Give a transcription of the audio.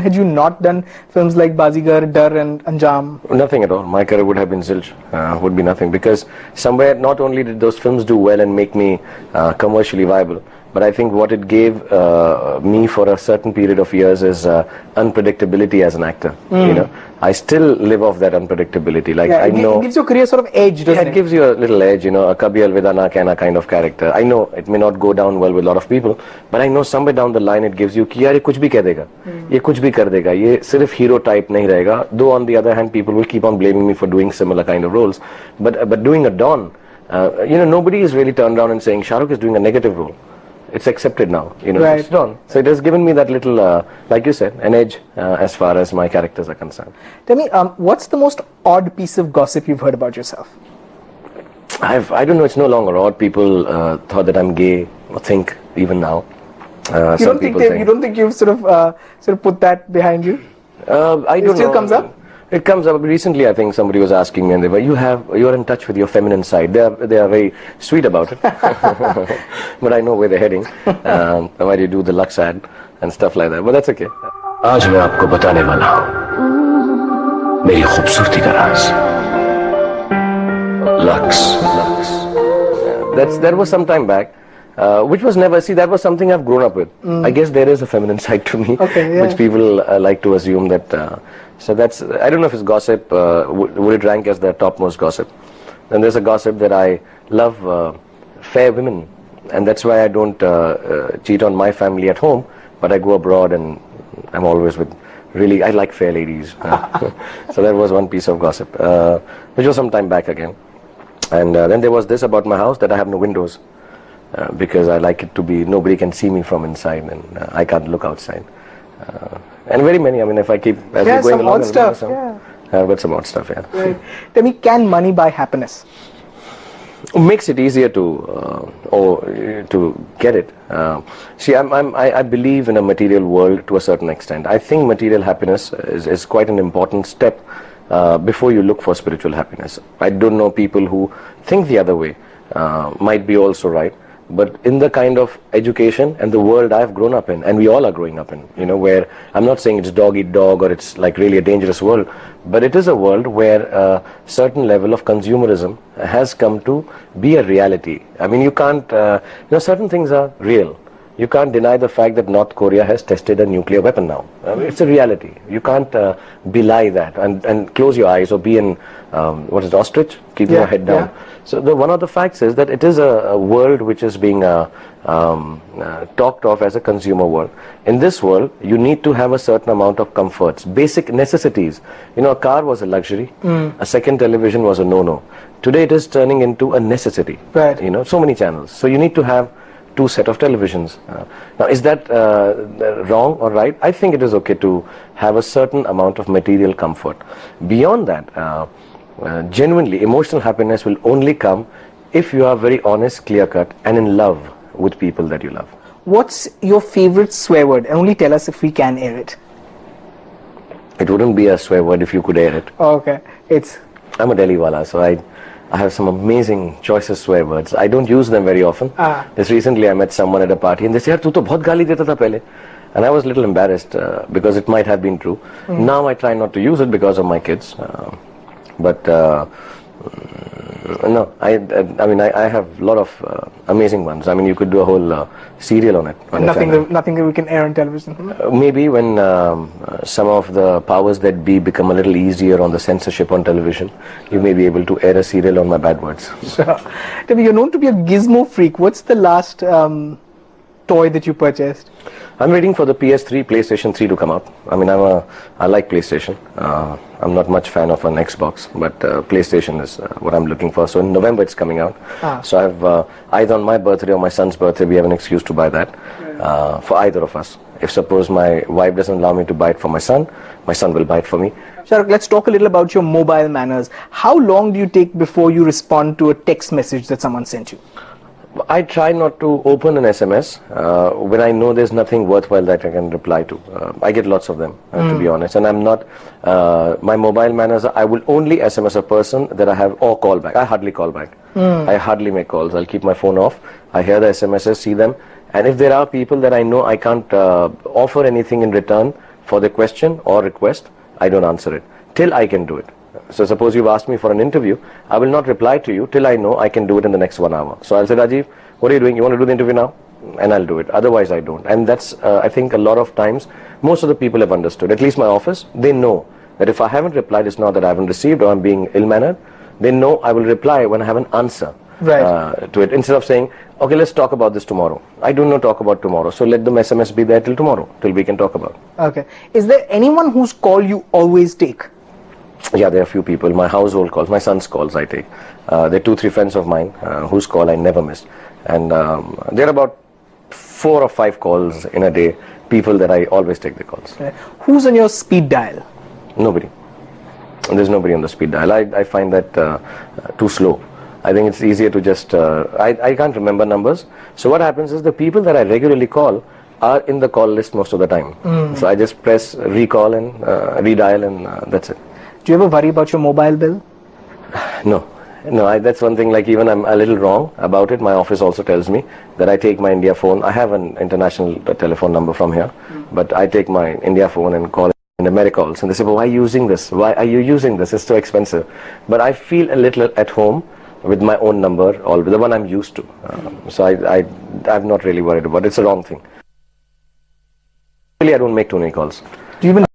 had you not done films like Bazigar, Dar and Anjam? Nothing at all. My career would have been zilch, would be nothing, because somewhere not only did those films do well and make me commercially viable, but I think what it gave me for a certain period of years is unpredictability as an actor. You know, I still live off that unpredictability. Like, I know it gives your career sort of edge, doesn't it? It gives you a little edge, you know, a Kabhi Alvida Na Kehna kind of character. I know it may not go down well with a lot of people, but I know somewhere down the line it gives you कि यार ये कुछ भी कह देगा, ये कुछ भी कर देगा, ये सिर्फ hero type नहीं रहेगा. Though on the other hand, people will keep on blaming me for doing similar kind of roles, but doing a Don, you know, nobody is really turned around and saying Shah Rukh is doing a negative role. It's accepted now, you know, right. It's Don. So it has given me that little, like you said, an edge as far as my characters are concerned. Tell me, what's the most odd piece of gossip you've heard about yourself? I don't know, it's no longer odd. People thought that I'm gay, or think, even now. You don't think you've sort of put that behind you? I don't know. It still comes up? It comes up. Recently, I think somebody was asking me, and they were, you're in touch with your feminine side. They are very sweet about it. But I know where they're heading. Why do you do the Lux ad and stuff like that? But that's okay. आज मैं आपको बताने वाला हूँ मेरी खूबसूरती का राज. Lux. That was some time back. Which was never, that was something I've grown up with. I guess there is a feminine side to me, which people like to assume that, so that's, I don't know if it's gossip, would it rank as the topmost gossip? Then there's a gossip that I love fair women, and that's why I don't cheat on my family at home, but I go abroad and I'm always with, really, I like fair ladies. So that was one piece of gossip, which was some time back again. And then there was this about my house, that I have no windows. Because I like it to be, nobody can see me from inside, and I can't look outside. And very many, I mean, if I keep, as we're going along, I've got some odd stuff, yeah. Right. Tell me, can money buy happiness? It makes it easier to get it. See, I believe in a material world to a certain extent. I think material happiness is quite an important step before you look for spiritual happiness. I don't know people who think the other way. Might be also right, but in the kind of education and the world I've grown up in, and we all are growing up in, you know, where I'm not saying it's dog eat dog or it's like really a dangerous world, but it is a world where a certain level of consumerism has come to be a reality. I mean, you can't, you know, certain things are real. You can't deny the fact that North Korea has tested a nuclear weapon now. I mean, it's a reality. You can't belie that and close your eyes or be in, what is it, ostrich? Keep your head down. Yeah. So one of the facts is that it is a world which is being talked of as a consumer world. In this world, you need to have a certain amount of comforts, basic necessities. You know, a car was a luxury. A second television was a no-no. Today it is turning into a necessity. Right. You know, so many channels. So you need to have two set of televisions. Now, is that wrong or right? I think it is okay to have a certain amount of material comfort. Beyond that, genuinely, emotional happiness will only come if you are very honest, clear-cut, and in love with people that you love. What's your favorite swear word? And only tell us if we can air it. It wouldn't be a swear word if you could air it. Oh, okay. I'm a Delhi wala, so I have some amazing choices swear words. I don't use them very often. Just recently I met someone at a party and they said, "Tu to bahut gali deta tha pehle." And I was a little embarrassed because it might have been true. Now I try not to use it because of my kids. No, I mean, I have a lot of amazing ones. I mean, you could do a whole serial on it. Nothing that we can air on television. Maybe when some of the powers that be become a little easier on the censorship on television, you may be able to air a serial on my bad words. Sure. You're known to be a gizmo freak. What's the last toy that you purchased? I'm waiting for the PS3, PlayStation 3 to come out. I mean, I like PlayStation. I'm not much fan of an Xbox, but PlayStation is what I'm looking for. So in November it's coming out. So I've either on my birthday or my son's birthday, we have an excuse to buy that for either of us. If suppose my wife doesn't allow me to buy it for my son will buy it for me. Shah Rukh, let's talk a little about your mobile manners. How long do you take before you respond to a text message that someone sent you? I try not to open an SMS when I know there's nothing worthwhile that I can reply to. I get lots of them, to be honest. And I'm not, my mobile manners, I will only SMS a person that I have, or call back. I hardly call back. I hardly make calls. I'll keep my phone off. I hear the SMSs, see them. And if there are people that I know I can't offer anything in return for the question or request, I don't answer it till I can do it. So suppose you've asked me for an interview, I will not reply to you till I know I can do it in the next 1 hour. So I'll say, Rajeev, what are you doing? You want to do the interview now? And I'll do it. Otherwise, I don't. And that's, I think a lot of times, most of the people have understood, at least my office, they know that if I haven't replied, it's not that I haven't received or I'm being ill-mannered. They know I will reply when I have an answer to it. Instead of saying, okay, let's talk about this tomorrow. I do not talk about tomorrow. So let the SMS be there till tomorrow, till we can talk about it. Okay. Is there anyone whose call you always take? Yeah, there are a few people. My household calls, my son's calls I take. There are 2-3 friends of mine whose call I never miss. And there are about 4 or 5 calls in a day, people that I always take the calls. Okay. Who's on your speed dial? Nobody. There's nobody on the speed dial. I find that too slow. I think it's easier to just, I can't remember numbers. So what happens is the people that I regularly call are in the call list most of the time. So I just press recall and redial and that's it. Do you ever worry about your mobile bill? No. That's one thing, like even I'm a little wrong about it. My office also tells me that I take my India phone. I have an international telephone number from here, but I take my India phone and call in America also. And they say, well, why are you using this? Why are you using this? It's so expensive. But I feel a little at home with my own number, or the one I'm used to. So I'm not really worried about it. It's a wrong thing. Really, I don't make too many calls. Do you even